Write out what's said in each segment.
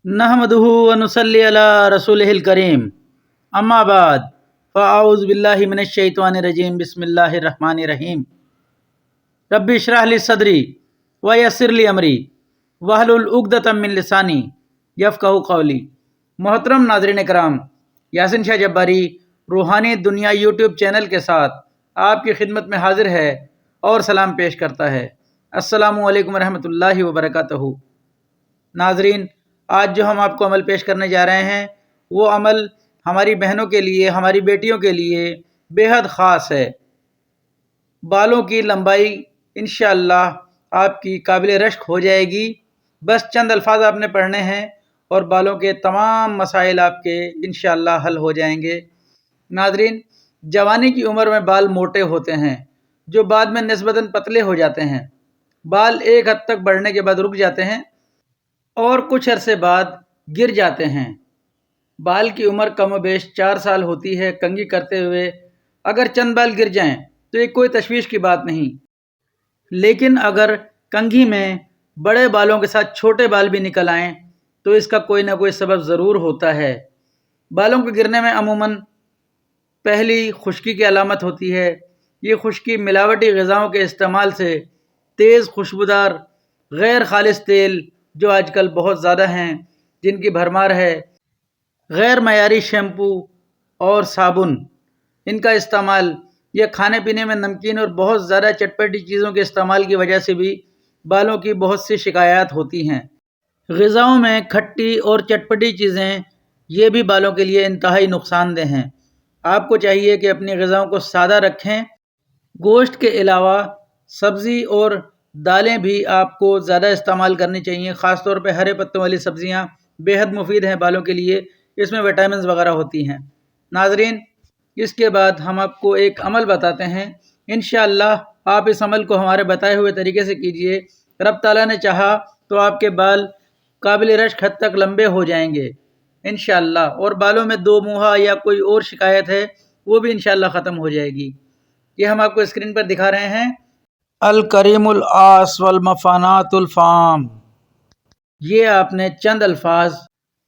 نحمدہ ونصلی علی رسولہ الکریم اما بعد فاعوذ باللہ من الشیطان الرجیم بسم اللہ الرحمن الرحیم رب اشرح لی صدری ویسر لی امری واحلل عقدۃ من لسانی یفقہوا قولی۔ محترم ناظرین کرام، یاسین شاہ جباری روحانی دنیا یوٹیوب چینل کے ساتھ آپ کی خدمت میں حاضر ہے اور سلام پیش کرتا ہے۔ السلام علیکم ورحمۃ اللہ وبرکاتہ۔ ناظرین، آج جو ہم آپ کو عمل پیش کرنے جا رہے ہیں وہ عمل ہماری بہنوں کے لیے، ہماری بیٹیوں کے لیے بے حد خاص ہے۔ بالوں کی لمبائی انشاءاللہ آپ کی قابل رشک ہو جائے گی۔ بس چند الفاظ آپ نے پڑھنے ہیں اور بالوں کے تمام مسائل آپ کے انشاءاللہ حل ہو جائیں گے۔ ناظرین، جوانی کی عمر میں بال موٹے ہوتے ہیں جو بعد میں نسبتاً پتلے ہو جاتے ہیں۔ بال ایک حد تک بڑھنے کے بعد رک جاتے ہیں اور کچھ عرصے بعد گر جاتے ہیں۔ بال کی عمر کم و بیش 4 سال ہوتی ہے۔ کنگھی کرتے ہوئے اگر چند بال گر جائیں تو یہ کوئی تشویش کی بات نہیں، لیکن اگر کنگھی میں بڑے بالوں کے ساتھ چھوٹے بال بھی نکل آئیں تو اس کا کوئی نہ کوئی سبب ضرور ہوتا ہے۔ بالوں کے گرنے میں عموماً پہلی خشکی کی علامت ہوتی ہے۔ یہ خشکی ملاوٹی غذاؤں کے استعمال سے، تیز خوشبودار غیر خالص تیل جو آج کل بہت زیادہ ہیں جن کی بھرمار ہے، غیر معیاری شیمپو اور صابن ان کا استعمال، یا کھانے پینے میں نمکین اور بہت زیادہ چٹپٹی چیزوں کے استعمال کی وجہ سے بھی بالوں کی بہت سی شکایات ہوتی ہیں۔ غذاؤں میں کھٹی اور چٹپٹی چیزیں یہ بھی بالوں کے لیے انتہائی نقصان دہ ہیں۔ آپ کو چاہیے کہ اپنی غذاؤں کو سادہ رکھیں۔ گوشت کے علاوہ سبزی اور دالیں بھی آپ کو زیادہ استعمال کرنی چاہیے۔ خاص طور پہ ہرے پتوں والی سبزیاں بے حد مفید ہیں بالوں کے لیے، اس میں وٹامنز وغیرہ ہوتی ہیں۔ ناظرین، اس کے بعد ہم آپ کو ایک عمل بتاتے ہیں۔ انشاءاللہ آپ اس عمل کو ہمارے بتائے ہوئے طریقے سے کیجئے۔ رب تعالیٰ نے چاہا تو آپ کے بال قابل رشک حد تک لمبے ہو جائیں گے انشاءاللہ، اور بالوں میں دو موہا یا کوئی اور شکایت ہے وہ بھی انشاءاللہ ختم ہو جائے گی۔ یہ ہم آپ کو اسکرین پر دکھا رہے ہیں۔ الکریم الاس والمفانات الفام، یہ آپ نے چند الفاظ،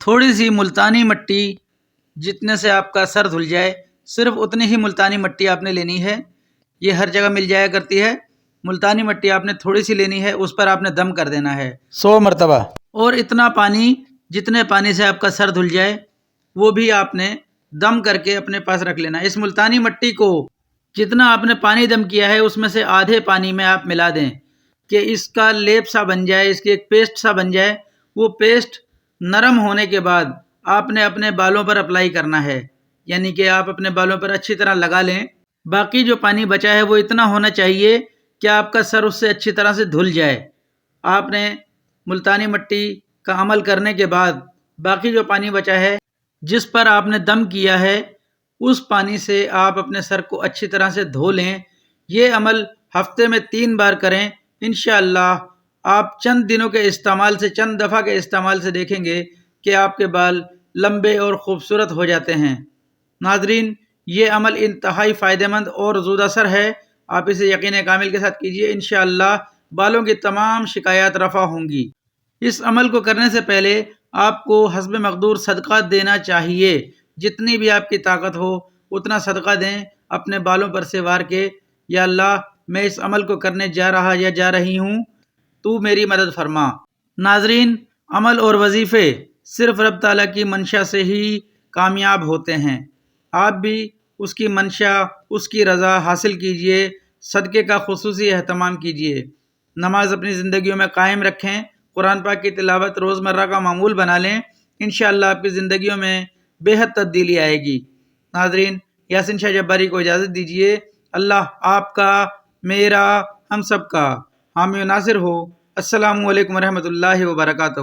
تھوڑی سی ملتانی مٹی جتنے سے آپ کا سر دھل جائے، صرف اتنی ہی ملتانی مٹی آپ نے لینی ہے۔ یہ ہر جگہ مل جایا کرتی ہے۔ ملتانی مٹی آپ نے تھوڑی سی لینی ہے، اس پر آپ نے دم کر دینا ہے 100 مرتبہ، اور اتنا پانی جتنے پانی سے آپ کا سر دھل جائے وہ بھی آپ نے دم کر کے اپنے پاس رکھ لینا۔ اس ملتانی مٹی کو جتنا آپ نے پانی دم کیا ہے اس میں سے آدھے پانی میں آپ ملا دیں کہ اس کا لیپ سا بن جائے، اس کی ایک پیسٹ سا بن جائے۔ وہ پیسٹ نرم ہونے کے بعد آپ نے اپنے بالوں پر اپلائی کرنا ہے، یعنی کہ آپ اپنے بالوں پر اچھی طرح لگا لیں۔ باقی جو پانی بچا ہے وہ اتنا ہونا چاہیے کہ آپ کا سر اس سے اچھی طرح سے دھل جائے۔ آپ نے ملتانی مٹی کا عمل کرنے کے بعد باقی جو پانی بچا ہے جس پر آپ نے دم کیا ہے اس پانی سے آپ اپنے سر کو اچھی طرح سے دھو لیں۔ یہ عمل ہفتے میں 3 بار کریں۔ انشاءاللہ آپ چند دنوں کے استعمال سے، چند دفعہ کے استعمال سے دیکھیں گے کہ آپ کے بال لمبے اور خوبصورت ہو جاتے ہیں۔ ناظرین، یہ عمل انتہائی فائدہ مند اور زود اثر ہے۔ آپ اسے یقین کامل کے ساتھ کیجئے، انشاءاللہ بالوں کی تمام شکایات رفع ہوں گی۔ اس عمل کو کرنے سے پہلے آپ کو حسب مقدور صدقہ دینا چاہیے۔ جتنی بھی آپ کی طاقت ہو اتنا صدقہ دیں اپنے بالوں پر سے وار کے، یا اللہ میں اس عمل کو کرنے جا رہا یا جا رہی ہوں، تو میری مدد فرما۔ ناظرین، عمل اور وظیفے صرف رب تعالیٰ کی منشا سے ہی کامیاب ہوتے ہیں۔ آپ بھی اس کی منشا، اس کی رضا حاصل کیجئے۔ صدقے کا خصوصی اہتمام کیجئے۔ نماز اپنی زندگیوں میں قائم رکھیں۔ قرآن پاک کی تلاوت روزمرہ کا معمول بنا لیں۔ انشاءاللہ آپ کی زندگیوں میں بے حد تبدیلی آئے گی۔ ناظرین، یاسین شاہ جباری کو اجازت دیجیے۔ اللہ آپ کا، میرا، ہم سب کا حامی و ناصر ہو۔ السلام علیکم ورحمۃ اللہ وبرکاتہ۔